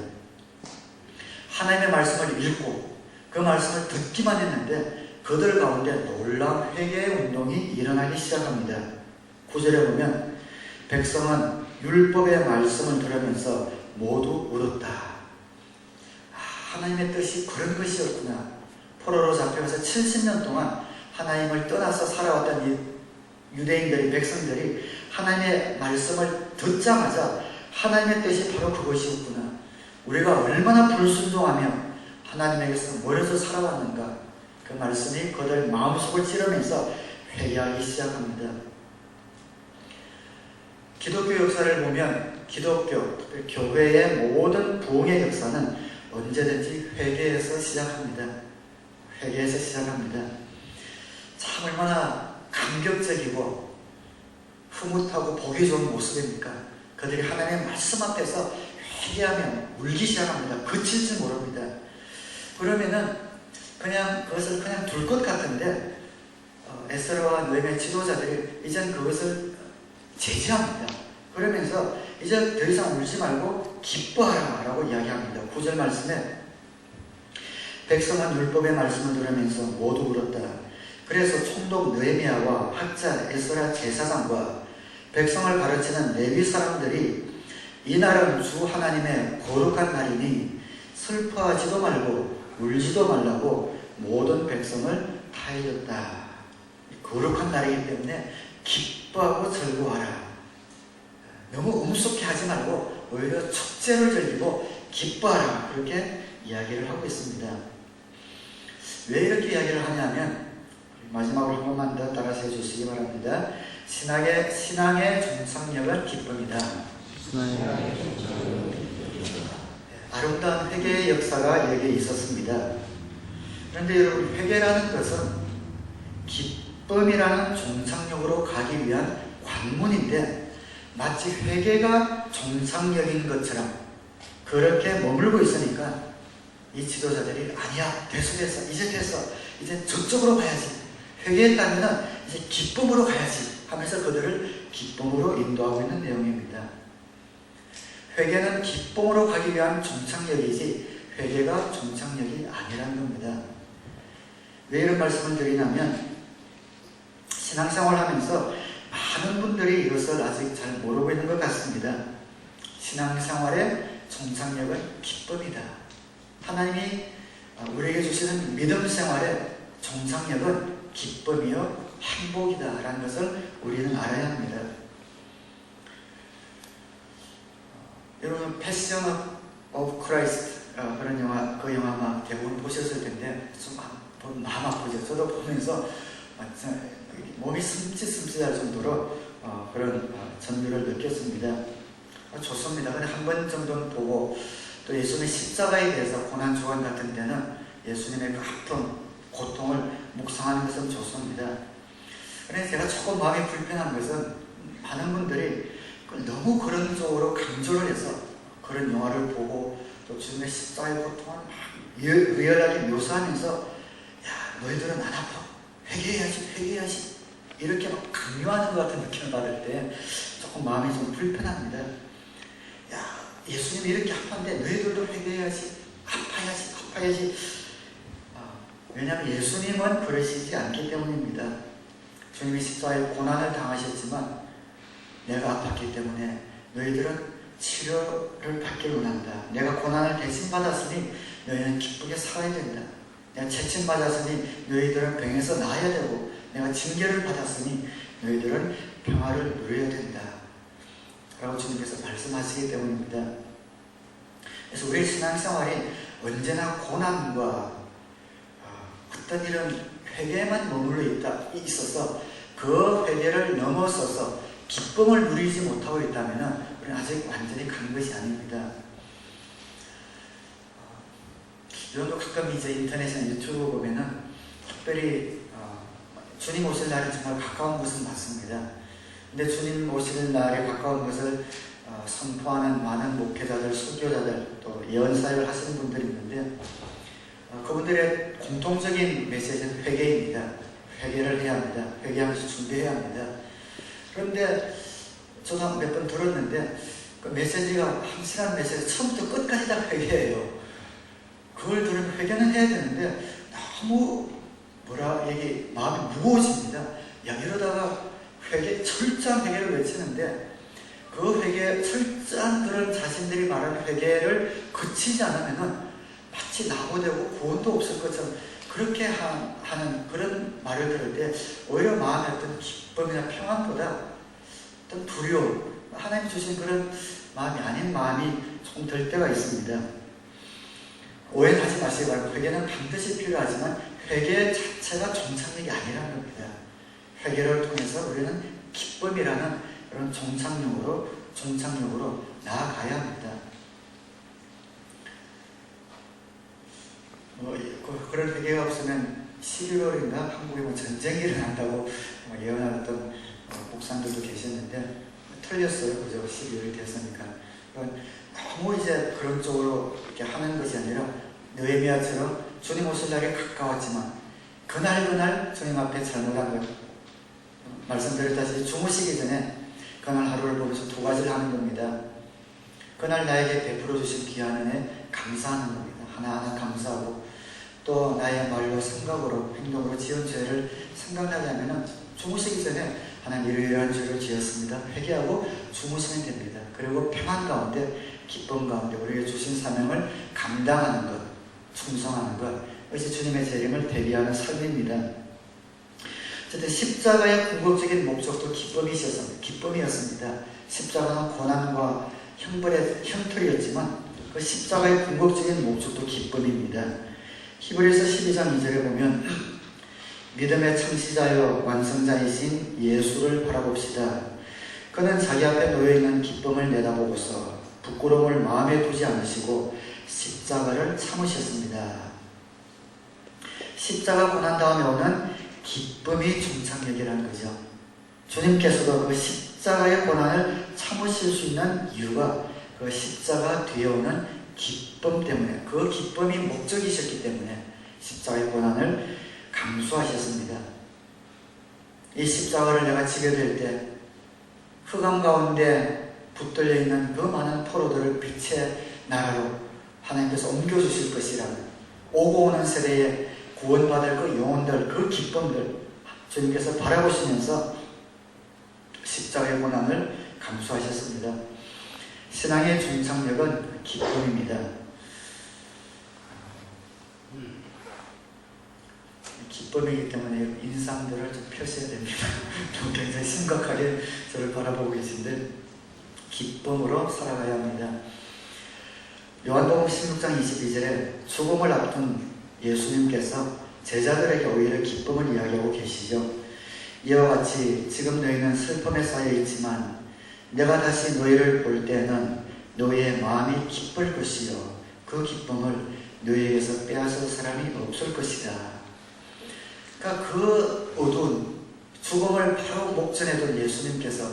하나님의 말씀을 읽고 그 말씀을 듣기만 했는데 그들 가운데 놀라운 회개의 운동이 일어나기 시작합니다. 9절에 보면 백성은 율법의 말씀을 들으면서 모두 울었다. 하나님의 뜻이 그런 것이었구나. 포로로 잡혀가서 70년 동안 하나님을 떠나서 살아왔던 이 유대인들이, 백성들이 하나님의 말씀을 듣자마자 하나님의 뜻이 바로 그것이었구나. 우리가 얼마나 불순종하며 하나님에게서 멀어져 살아왔는가. 그 말씀이 그들 마음속을 찌르면서 회개하기 시작합니다. 기독교 역사를 보면 기독교, 교회의 모든 부흥의 역사는 언제든지 회개에서 시작합니다. 회개에서 시작합니다. 참 얼마나 감격적이고 흐뭇하고 보기 좋은 모습입니까? 그들이 하나님의 말씀 앞에서 회개하며 울기 시작합니다. 그칠지 모릅니다. 그러면은 그것을 그냥 둘 것 같은데 에스라와 느헤미야 지도자들이 이젠 그것을 제지합니다. 그러면서 이제 더 이상 울지 말고 기뻐하라 라고 이야기합니다. 9절 말씀에 백성은 율법의 말씀을 들으면서 모두 울었다. 그래서 총독 느헤미야와 학자 에스라 제사장과 백성을 가르치는 레위 사람들이 이 날은 주 하나님의 거룩한 날이니 슬퍼하지도 말고 울지도 말라고 모든 백성을 타일렀다. 거룩한 날이기 때문에 기뻐하고 즐거워하라. 너무 엄숙해 하지 말고 오히려 축제를 즐기고 기뻐하라. 그렇게 이야기를 하고 있습니다. 왜 이렇게 이야기를 하냐면 마지막으로 한 번만 더 따라서 해주시기 바랍니다. 신앙의 종착역은 기쁨이다. 아름다운 회개의 역사가 여기에 있었습니다. 그런데 여러분, 회개라는 것은 기쁨이라는 종착역으로 가기 위한 관문인데 마치 회개가 종착역인 것처럼 그렇게 머물고 있으니까 이 지도자들이 아니야, 됐어, 이제 됐어, 이제 저쪽으로 가야지, 회개했다면 이제 기쁨으로 가야지 하면서 그들을 기쁨으로 인도하고 있는 내용입니다. 회개는 기쁨으로 가기 위한 종착역이지 회개가 종착역이 아니라는 겁니다. 왜 이런 말씀을 드리냐면 신앙생활을 하면서 많은 분들이 이것을 아직 잘 모르고 있는 것 같습니다. 신앙생활의 종착역은 기쁨이다. 하나님이 우리에게 주시는 믿음 생활의 종착역은 기쁨이요 행복이다 라는 것을 우리는 알아야 합니다. 여러분, 패션 오브 크라이스트 그런 영화, 그 영화 아마 대부분 보셨을 텐데 좀 마음 아프죠. 저도 보면서 몸이 숨짓숨짓할 정도로 그런 전율을 느꼈습니다. 좋습니다. 근데 한 번 정도는 보고 또 예수님의 십자가에 대해서 고난주간 같은 때는 예수님의 그 아픔, 고통을 묵상하는 것은 좋습니다. 그런데 제가 조금 마음이 불편한 것은 많은 분들이 너무 그런 쪽으로 강조를 해서 그런 영화를 보고 또 주님의 십자가의 고통을 막 리얼하게 묘사하면서 야, 너희들은 안 아파, 회개해야지 이렇게 막 강요하는 것 같은 느낌을 받을 때 조금 마음이 좀 불편합니다. 야, 예수님이 이렇게 아팠는데 너희들도 회개해야지, 아파야지. 왜냐하면 예수님은 그러시지 않기 때문입니다. 주님이 십자가에 고난을 당하셨지만 내가 아팠기 때문에 너희들은 치료를 받길 원한다. 내가 고난을 대신 받았으니 너희는 기쁘게 살아야 된다. 내가 채침 받았으니 너희들은 병에서 나아야 되고 내가 징계를 받았으니 너희들은 평화를 누려야 된다 라고 주님께서 말씀하시기 때문입니다. 그래서 우리 신앙생활이 언제나 고난과 어떤 이런 회개에만 머물러 있어서 그 회개를 넘어서서 기쁨을 누리지 못하고 있다면 우리는 아직 완전히 간 것이 아닙니다. 여러분도 가끔 이제 인터넷이나 유튜브 보면은 특별히 주님 오실 날이 정말 가까운 것은 맞습니다. 근데 주님 오실 날이 가까운 것을 선포하는 많은 목회자들, 선교자들, 또 예언사역을 하시는 분들이 있는데 그분들의 공통적인 메시지는 회개입니다. 회개를 해야 합니다. 회개하면서 준비해야 합니다. 그런데 저도 몇 번 들었는데 그 메시지가 확실한 메시지, 처음부터 끝까지 다 회개예요. 그걸 들으면 회개는 해야 되는데 너무 마음이 무거워집니다. 이러다가 철저한 회개를 외치는데 그 회개, 철저한 그런 자신들이 말하는 회개를 그치지 않으면은 마치 나고되고 구원도 없을 것처럼 그렇게 하는 그런 말을 들을 때 오히려 마음에 어떤 기쁨이나 평안보다 어떤 두려움, 하나님 주신 그런 마음이 아닌 마음이 조금 들 때가 있습니다. 오해는 하지 마시기 바라고, 회개는 반드시 필요하지만 회개 자체가 종착역이 아니라는 겁니다. 회개를 통해서 우리는 기쁨이라는 그런 종착역으로 나아가야 합니다. 그런 회개가 없으면 11월인가 한국에 전쟁이 일어난다고 예언하던 목사님들도 계셨는데 틀렸어요. 그죠? 12월이 됐으니까. 너무 이제 그런 쪽으로 이렇게 하는 것이 아니라 느헤미야처럼 주님 오실 날이 가까웠지만 그날 주님 앞에 잘못한 것, 말씀드렸다시피 주무시기 전에 그날 하루를 보면서 두 가지를 하는 겁니다. 그날 나에게 베풀어 주신 귀한 은혜 감사하는 겁니다. 하나하나 감사하고, 또 나의 말로 생각으로 행동으로 지은 죄를 생각나게 하면 주무시기 전에 하나님 이러이러한 죄를 지었습니다, 회개하고 주무시면 됩니다. 그리고 평안 가운데, 기쁨 가운데 우리에게 주신 사명을 감당하는 것, 충성하는 것, 이것이 주님의 재림을 대비하는 삶입니다. 어쨌든 십자가의 궁극적인 목적도 기쁨이었습니다. 십자가는 고난과 형벌의 형틀이었지만 그 십자가의 궁극적인 목적도 기쁨입니다. 히브리서 12장 2절에 보면 믿음의 창시자여 완성자이신 예수를 바라봅시다. 그는 자기 앞에 놓여있는 기쁨을 내다보고서 부끄러움을 마음에 두지 않으시고 십자가를 참으셨습니다. 십자가 고난 다음에 오는 기쁨이 종착역이라는 거죠. 주님께서도 그 십자가의 고난을 참으실 수 있는 이유가 그 십자가 뒤에 오는 기쁨 때문에, 그 기쁨이 목적이셨기 때문에 십자가의 고난을 감수하셨습니다. 이 십자가를 내가 지게 될 때 흑암 가운데 붙들려 있는 그 많은 포로들을 빛의 나라로 하나님께서 옮겨주실 것이라는, 오고 오는 세대에 구원받을 그 영혼들, 그 기쁨들 주님께서 바라보시면서 십자가의 고난을 감수하셨습니다. 신앙의 종착역은 기쁨입니다. 기쁨이기 때문에 인상들을 좀 펴셔야 됩니다. 굉장히 심각하게 저를 바라보고 계신데 기쁨으로 살아가야 합니다. 요한복음 16장 22절에 죽음을 앞둔 예수님께서 제자들에게 오히려 기쁨을 이야기하고 계시죠. 이와 같이 지금 너희는 슬픔에 쌓여 있지만 내가 다시 너희를 볼 때는 너희의 마음이 기쁠 것이요 그 기쁨을 너희에게서 빼앗을 사람이 없을 것이다. 그러니까 그 어두운 죽음을 바로 목전에 둔 예수님께서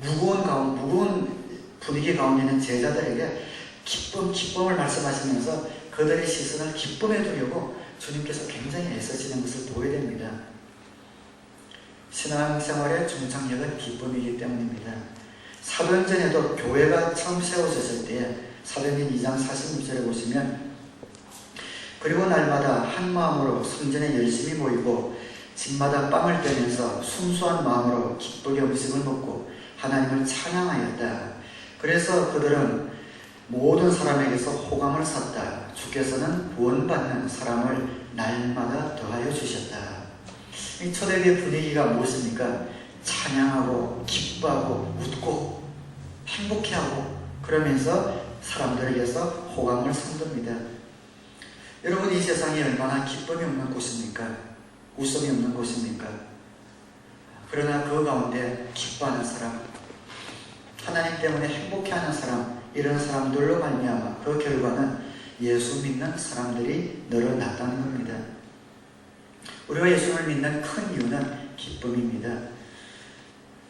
무거운 분위기 가운데 있는 제자들에게 기쁨을 말씀하시면서 그들의 시선을 기쁨에 두려고 주님께서 굉장히 애쓰시는 것을 보게 됩니다. 신앙생활의 종착역은 기쁨이기 때문입니다. 사도행전에도 교회가 처음 세워졌을 때에 사도행전 2장 46절에 보시면 그리고 날마다 한 마음으로 성전에 열심히 모이고 집마다 빵을 떼면서 순수한 마음으로 기쁘게 음식을 먹고 하나님을 찬양하였다. 그래서 그들은 모든 사람에게서 호감을 샀다. 주께서는 구원받는 사람을 날마다 더하여 주셨다. 이 초대교회 분위기가 무엇입니까? 찬양하고 기뻐하고 웃고 행복해하고 그러면서 사람들에게서 호감을 산 겁니다. 여러분, 이 세상이 얼마나 기쁨이 없는 곳입니까? 웃음이 없는 곳입니까? 그러나 그 가운데 기뻐하는 사람, 하나님 때문에 행복해하는 사람, 이런 사람들로 말미암아 그 결과는 예수 믿는 사람들이 늘어났다는 겁니다. 우리가 예수를 믿는 큰 이유는 기쁨입니다.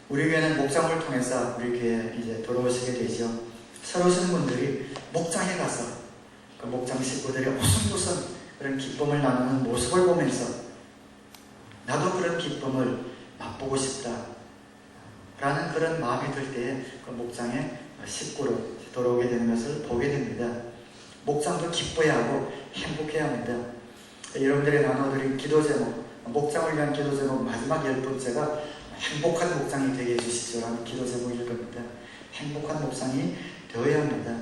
우리 교회는 목장을 통해서 우리 교회에 이제 들어오시게 되죠. 새로 오시는 분들이 목장에 가서 그 목장 식구들이 무슨 그런 기쁨을 나누는 모습을 보면서 나도 그런 기쁨을 맛보고 싶다 라는 그런 마음이 들 때에 그 목장에 식구로 들어오게 되는 것을 보게 됩니다. 목장도 기뻐야 하고 행복해야 합니다. 여러분들이 나눠드린 기도 제목, 목장을 위한 기도 제목 마지막 10번째가 행복한 목장이 되게 해주시죠 라는 기도 제목일 겁니다. 행복한 목장이 되어야 합니다.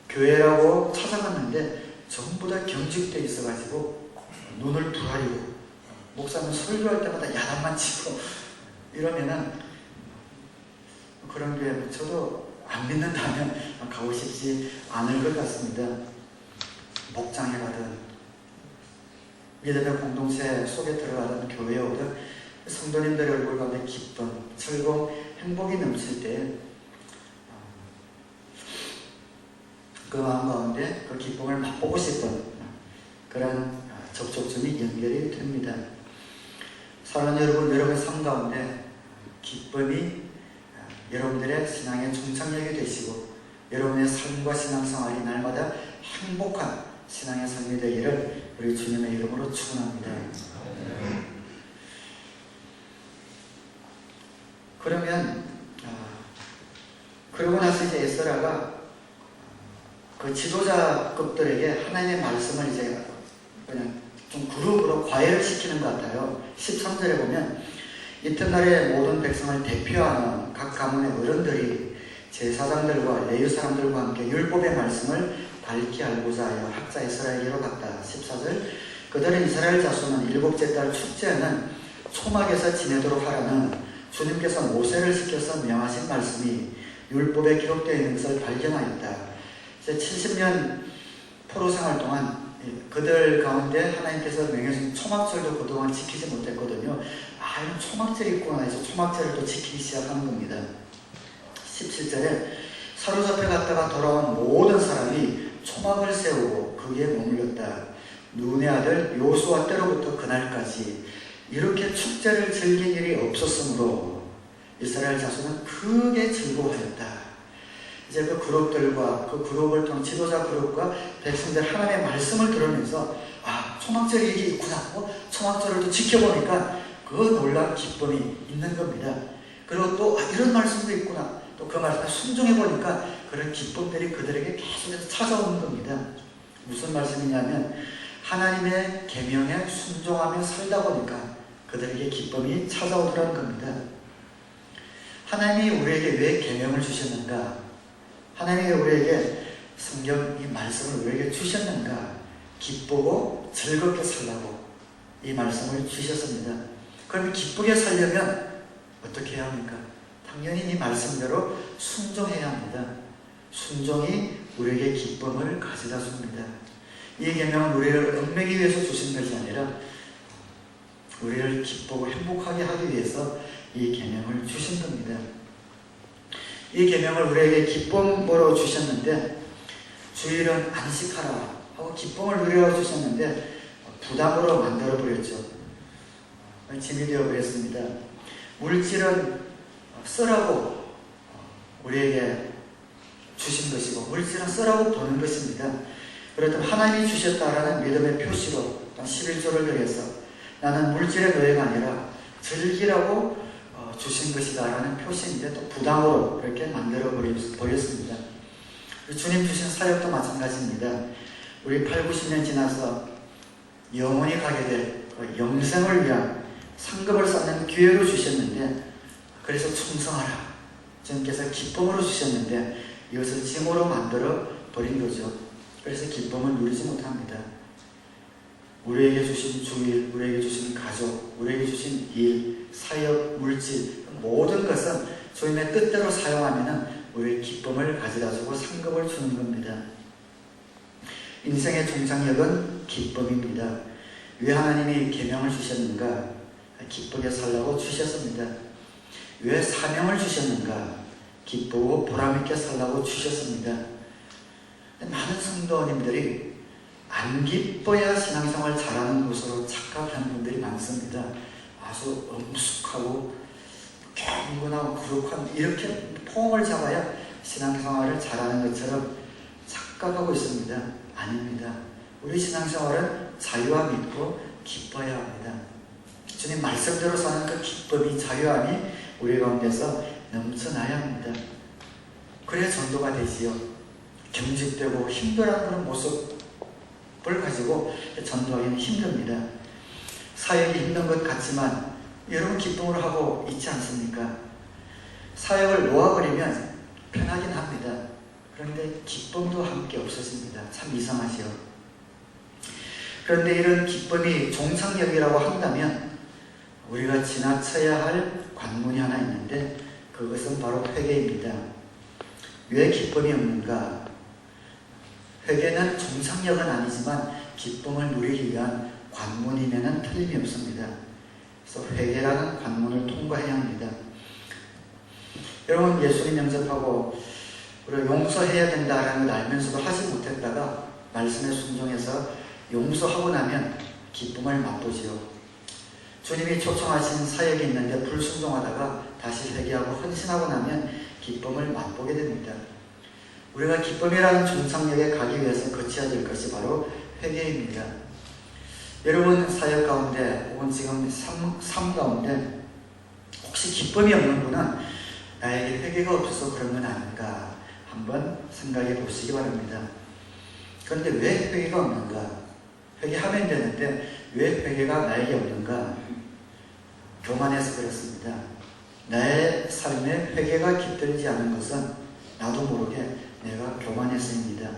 교회라고 찾아갔는데 전부 다 경직되어 있어가지고 눈을 부라리고 목사는 설교할 때마다 야단만 치고 이러면은 그런 교회 저도 안 믿는다면 가고 싶지 않을 것 같습니다. 목장에 가든 믿음의 공동체 속에 들어가던 교회에 오든 성도님들의 얼굴 가운데 기쁨, 즐거움, 행복이 넘칠 때 그 마음 가운데 그 기쁨을 맛보고 싶은 그런 접촉점이 연결이 됩니다. 사랑하는 여러분, 여러분의 삶 가운데 기쁨이 여러분들의 신앙의 종착역이 되시고 여러분의 삶과 신앙생활이 날마다 행복한 신앙의 삶이 되기를 우리 주님의 이름으로 축원합니다. 그러면 그러고 나서 이제 에스라가 그 지도자급들에게 하나님의 말씀을 이제 그냥 좀 그룹으로 과외를 시키는 것 같아요. 13절에 보면 이튿날에 모든 백성을 대표하는 각 가문의 어른들이 제사장들과 레위 사람들과 함께 율법의 말씀을 밝히 알고자 하여 학자 에스라에게로 갔다. 14절 그들은 이스라엘 자손은 일곱째 달 축제는 초막에서 지내도록 하라는 주님께서 모세를 시켜서 명하신 말씀이 율법에 기록되어 있는 것을 발견하였다. 70년 포로 생활 동안 그들 가운데 하나님께서 명해준 초막절도 그동안 지키지 못했거든요. 이런 초막절이 있구나 해서 초막절을 또 지키기 시작하는 겁니다. 17절에 사로잡혀 갔다가 돌아온 모든 사람이 초막을 세우고 거기에 머물렀다. 눈의 아들 요수아 때로부터 그날까지 이렇게 축제를 즐긴 일이 없었으므로 이스라엘 자손은 크게 즐거워하였다. 이제 그 그룹들과 그 그룹을 통한 지도자 그룹과 백성들 하나님의 말씀을 들으면서 초막절이 이게 있구나, 초막절을 또 지켜보니까 그 놀라운 기쁨이 있는 겁니다. 그리고 또 이런 말씀도 있구나, 또 그 말씀에 순종해보니까 그런 기쁨들이 그들에게 계속해서 찾아오는 겁니다. 무슨 말씀이냐면 하나님의 계명에 순종하며 살다 보니까 그들에게 기쁨이 찾아오더라는 겁니다. 하나님이 우리에게 왜 계명을 주셨는가? 하나님이 우리에게 성경 이 말씀을 우리에게 주셨는가? 기쁘고 즐겁게 살라고 이 말씀을 주셨습니다. 그럼 기쁘게 살려면 어떻게 해야 합니까? 당연히 이 말씀대로 순종해야 합니다. 순종이 우리에게 기쁨을 가져다 줍니다. 이 계명은 우리를 얽매기 위해서 주신 것이 아니라 우리를 기쁘고 행복하게 하기 위해서 이 계명을 주신 겁니다. 이 계명을 우리에게 기쁨으로 주셨는데 주일은 안식하라 하고 기쁨을 누리라고 주셨는데 부담으로 만들어버렸죠. 짐이 되어버렸습니다. 물질은 쓰라고 우리에게 주신 것이고 물질은 쓰라고 보는 것입니다. 그렇다면 하나님이 주셨다라는 믿음의 표시로 11조를 드려서 나는 물질의 노예가 아니라 즐기라고 주신 것이다 라는 표시인데 또 부담으로 그렇게 만들어 버렸습니다. 주님 주신 사역도 마찬가지입니다. 우리 8, 90년 지나서 영원히 가게 될 영생을 위한 상급을 쌓는 기회로 주셨는데 그래서 충성하라 주님께서 기쁨으로 주셨는데 이것을 짐으로 만들어 버린 거죠. 그래서 기쁨을 누리지 못합니다. 우리에게 주신 주일, 우리에게 주신 가족, 우리에게 주신 일, 사역, 물질 모든 것은 주님의 뜻대로 사용하면 우리의 기쁨을 가져다주고 상급을 주는 겁니다. 인생의 종착역은 기쁨입니다. 왜 하나님이 계명을 주셨는가? 기쁘게 살라고 주셨습니다. 왜 사명을 주셨는가? 기쁘고 보람있게 살라고 주셨습니다. 많은 성도님들이 안 기뻐야 신앙생활 잘하는 것으로 착각하는 분들이 많습니다. 아주 엄숙하고 경건하고 거룩한 이렇게 폼을 잡아야 신앙생활을 잘하는 것처럼 착각하고 있습니다. 아닙니다. 우리 신앙생활은 자유와 믿고 기뻐야 합니다. 주님 말씀대로 사는 그 기쁨이, 자유함이 우리 가운데서 넘쳐나야 합니다. 그래야 전도가 되지요. 경직되고 힘들어하는 그런 모습을 가지고 전도하기는 힘듭니다. 사역이 힘든 것 같지만 여러분 기쁨을 하고 있지 않습니까? 사역을 놓아버리면 편하긴 합니다. 그런데 기쁨도 함께 없어집니다. 참 이상하지요. 그런데 이런 기쁨이 종착역이라고 한다면 우리가 지나쳐야 할 관문이 하나 있는데 그것은 바로 회개입니다. 왜 기쁨이 없는가? 회개는 종착역은 아니지만 기쁨을 누리기 위한 관문이면은 틀림이 없습니다. 그래서 회개라는 관문을 통과해야 합니다. 여러분 예수님 영접하고 우리가 용서해야 된다라는 걸 알면서도 하지 못했다가 말씀에 순종해서 용서하고 나면 기쁨을 맛보지요. 주님이 초청하신 사역이 있는데 불순종하다가 다시 회개하고 헌신하고 나면 기쁨을 맛보게 됩니다. 우리가 기쁨이라는 종착역에 가기 위해서 거쳐야 될 것이 바로 회개입니다. 여러분 사역 가운데 혹은 지금 삶 가운데 혹시 기쁨이 없는 분은 나에게 회개가 없어서 그런 건 아닌가 한번 생각해 보시기 바랍니다. 그런데 왜 회개가 없는가? 회개하면 되는데 왜 회개가 나에게 없는가? 교만해서 그렇습니다. 나의 삶에 회개가 깃들지 않은 것은 나도 모르게 내가 교만해서입니다.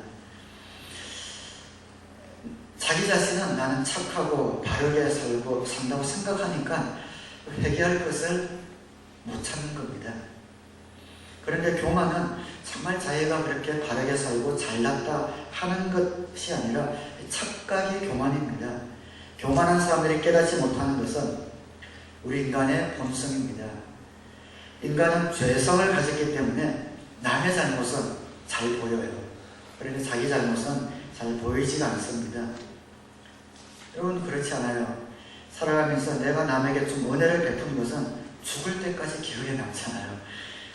자기 자신은 나는 착하고 바르게 산다고 생각하니까 회개할 것을 못 찾는 겁니다. 그런데 교만은 정말 자기가 그렇게 바르게 살고 잘났다 하는 것이 아니라 착각이 교만입니다. 교만한 사람들이 깨닫지 못하는 것은 우리 인간의 본성입니다. 인간은 죄성을 가졌기 때문에 남의 잘못은 잘 보여요. 그런데 자기 잘못은 잘 보이지가 않습니다. 여러분 그렇지 않아요? 살아가면서 내가 남에게 좀 은혜를 베푼 것은 죽을 때까지 기억에 남잖아요.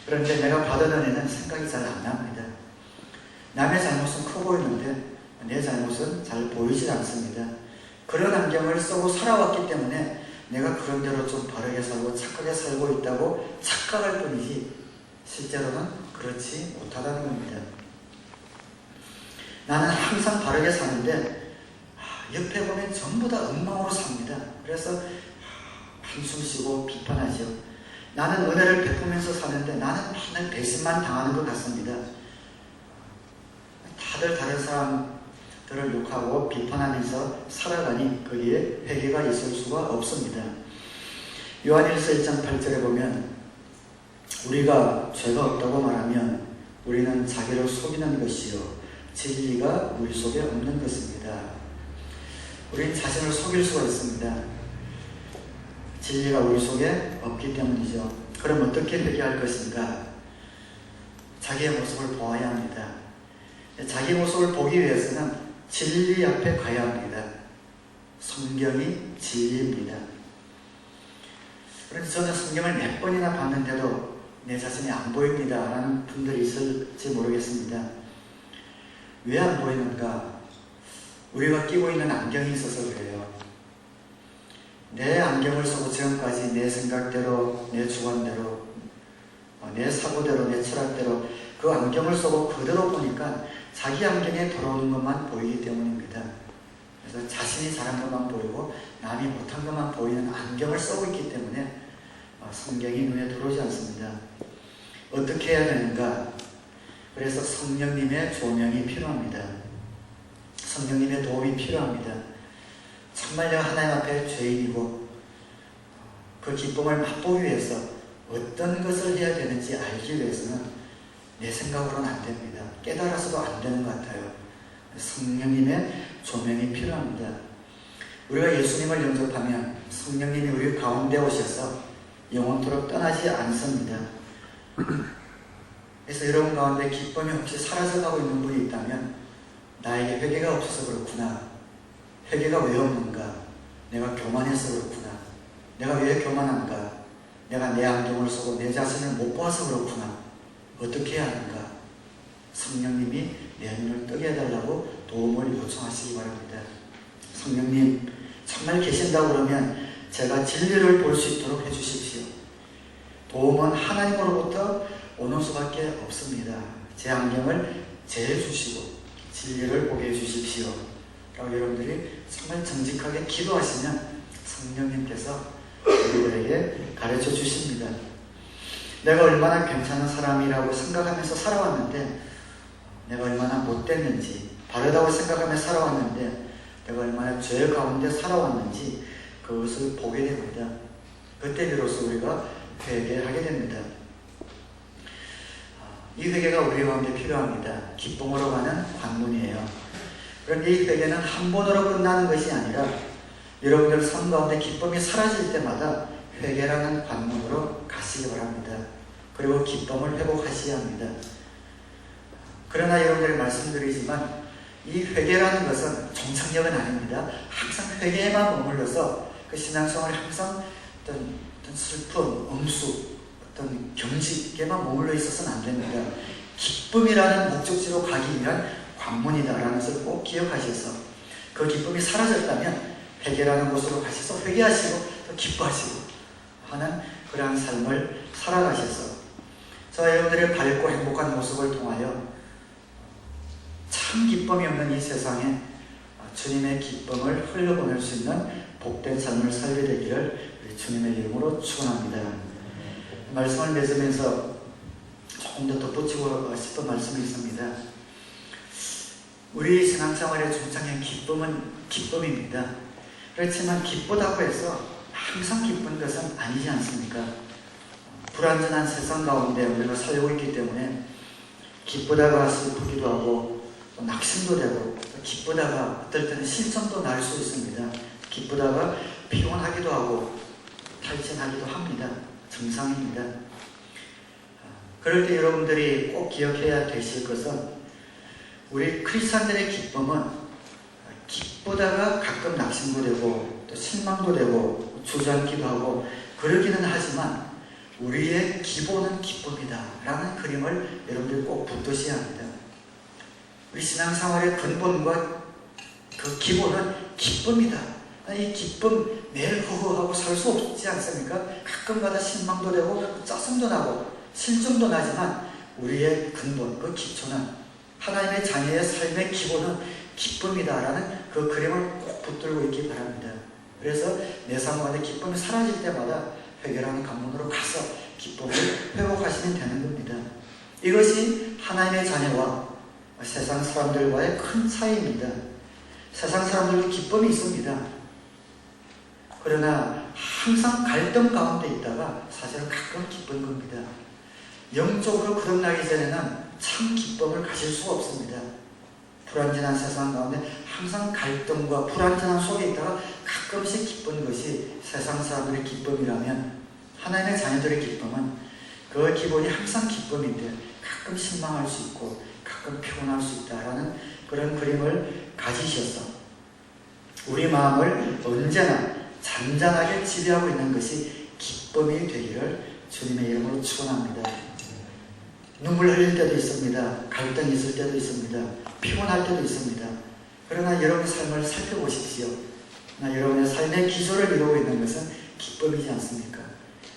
그런데 내가 받은 은혜는 생각이 잘 안 납니다. 남의 잘못은 커 보이는데 내 잘못은 잘 보이지 않습니다. 그런 안경을 쓰고 살아왔기 때문에 내가 그런 대로 좀 바르게 살고 착하게 살고 있다고 착각할 뿐이지 실제로는 그렇지 못하다는 겁니다. 나는 항상 바르게 사는데 옆에 보면 전부 다 엉망으로 삽니다. 그래서 한숨 쉬고 비판하죠. 나는 은혜를 베푸면서 사는데 나는 맨날 배신만 당하는 것 같습니다. 다들 다른 사람들을 욕하고 비판하면서 살아가니 거기에 회개가 있을 수가 없습니다. 요한일서 1장 8절에 보면 우리가 죄가 없다고 말하면 우리는 자기를 속이는 것이요 진리가 우리 속에 없는 것입니다. 우리는 자신을 속일 수가 있습니다. 진리가 우리 속에 없기 때문이죠. 그럼 어떻게 회개할 것인가? 자기의 모습을 보아야 합니다. 자기 모습을 보기 위해서는 진리 앞에 가야 합니다. 성경이 진리입니다. 그런데 저는 성경을 몇 번이나 봤는데도 내 자신이 안 보입니다 라는 분들이 있을지 모르겠습니다. 왜 안 보이는가? 우리가 끼고 있는 안경이 있어서 그래요. 내 안경을 쓰고 지금까지 내 생각대로, 내 주관대로, 내 사고대로, 내 철학대로 그 안경을 쓰고 그대로 보니까 자기 안경에 들어오는 것만 보이기 때문입니다. 그래서 자신이 잘한 것만 보이고 남이 못한 것만 보이는 안경을 쓰고 있기 때문에 성경이 눈에 들어오지 않습니다. 어떻게 해야 되는가? 그래서 성령님의 조명이 필요합니다. 성령님의 도움이 필요합니다. 정말 내가 하나님 앞에 죄인이고 그 기쁨을 맛보기 위해서 어떤 것을 해야 되는지 알기 위해서는 내 생각으로는 안 됩니다. 깨달아서도 안 되는 것 같아요. 성령님의 조명이 필요합니다. 우리가 예수님을 영접하면 성령님이 우리 가운데 오셔서 영원토록 떠나지 않습니다. 그래서 여러분 가운데 기쁨이 혹시 사라져가고 있는 분이 있다면 나에게 회개가 없어서 그렇구나. 회개가 왜 없는가? 내가 교만해서 그렇구나. 내가 왜 교만한가? 내가 내 안경을 쓰고 내 자신을 못 보아서 그렇구나. 어떻게 해야 하는가? 성령님이 내 눈을 뜨게 해달라고 도움을 요청하시기 바랍니다. 성령님 정말 계신다고 그러면 제가 진리를 볼 수 있도록 해주십시오. 도움은 하나님으로부터 오는 수밖에 없습니다. 제 안경을 재주시고 진리를 보게 해주십시오. 라고 여러분들이 정말 정직하게 기도하시면 성령님께서 우리들에게 가르쳐 주십니다. 내가 얼마나 괜찮은 사람이라고 생각하면서 살아왔는데, 내가 얼마나 못됐는지, 바르다고 생각하며 살아왔는데 내가 얼마나 죄 가운데 살아왔는지 그것을 보게 됩니다. 그때 비로소 우리가 회개하게 됩니다. 이 회개가 우리 가운데 필요합니다. 기쁨으로 가는 관문이에요. 그런데 이 회개는 한 번으로 끝나는 것이 아니라 여러분들 삶 가운데 기쁨이 사라질 때마다 회개라는 관문으로 가시기 바랍니다. 그리고 기쁨을 회복하셔야 합니다. 그러나 여러분들 말씀드리지만 이 회개라는 것은 종착역은 아닙니다. 항상 회개에만 머물러서 그 신앙생활이 항상 어떤 슬픔, 엄수, 어떤 경직에만 머물러 있어서는 안 됩니다. 기쁨이라는 목적지로 가기 위한 관문이다라는 것을 꼭 기억하셔서 그 기쁨이 사라졌다면 회개라는 곳으로 가셔서 회개하시고 또 기뻐하시고 하는 그러한 삶을 살아가셔서 저와 여러분들의 밝고 행복한 모습을 통하여 참 기쁨이 없는 이 세상에 주님의 기쁨을 흘려보낼 수 있는 복된 삶을 살게 되기를 우리 주님의 이름으로 축원합니다. 말씀을 맺으면서 조금 더 덧붙이고 싶은 말씀이 있습니다. 우리 신앙생활의 중창의 기쁨은 기쁨입니다. 그렇지만 기쁘다고 해서 항상 기쁜 것은 아니지 않습니까? 불완전한 세상 가운데 우리가 살고 있기 때문에 기쁘다가 슬프기도 하고 또 낙심도 되고 기쁘다가 어떨 때는 실점도 날 수 있습니다. 기쁘다가 피곤하기도 하고 탈진하기도 합니다. 정상입니다. 그럴 때 여러분들이 꼭 기억해야 되실 것은 우리 크리스찬들의 기쁨은 기쁘다가 가끔 낙심도 되고 또 실망도 되고 주저앉기도 하고 그러기는 하지만 우리의 기본은 기쁨이다 라는 그림을 여러분들이 꼭 붙드셔야 합니다. 우리 신앙생활의 근본과 그 기본은 기쁨이다. 이 기쁨 매일 후후하고 살 수 없지 않습니까? 가끔가다 실망도 되고 짜증도 나고 실점도 나지만 우리의 근본, 그 기초는 하나님의 자녀의 삶의 기본은 기쁨이다라는 그 그림을 꼭 붙들고 있기 바랍니다. 그래서 내 삶 가운데 기쁨이 사라질 때마다 회개라는 관문으로 가서 기쁨을 회복하시면 되는 겁니다. 이것이 하나님의 자녀와 세상 사람들과의 큰 차이입니다. 세상 사람들도 기쁨이 있습니다. 그러나 항상 갈등 가운데 있다가 사실은 가끔 기쁜 겁니다. 영적으로 거듭나기 전에는 참 기쁨을 가질 수가 없습니다. 불완전한 세상 가운데 항상 갈등과 불완전한 속에 있다가 가끔씩 기쁜 것이 세상 사람들의 기쁨이라면 하나님의 자녀들의 기쁨은 그 기본이 항상 기쁨인데 가끔 실망할 수 있고 가끔 피곤할 수 있다라는 그런 그림을 가지셔서 우리 마음을 언제나 잔잔하게 지배하고 있는 것이 기쁨이 되기를 주님의 이름으로 축원합니다. 눈물 흘릴 때도 있습니다. 갈등이 있을 때도 있습니다. 피곤할 때도 있습니다. 그러나 여러분의 삶을 살펴보십시오. 여러분의 삶의 기초를 이루고 있는 것은 기쁨이지 않습니까?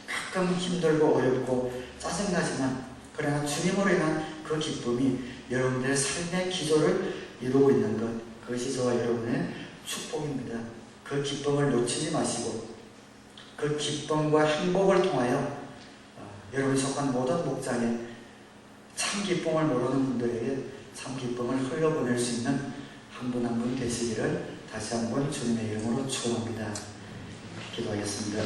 가끔 힘들고 어렵고 짜증나지만 그러나 주님으로 인한 그 기쁨이 여러분들의 삶의 기초를 이루고 있는 것, 그것이 저와 여러분의 축복입니다. 그 기쁨을 놓치지 마시고 그 기쁨과 행복을 통하여 여러분이 속한 모든 목장에 참 기쁨을 모르는 분들에게 참 기쁨을 흘려보낼 수 있는 한 분 한 분 되시기를 다시 한번 주님의 이름으로 축원합니다. 기도하겠습니다.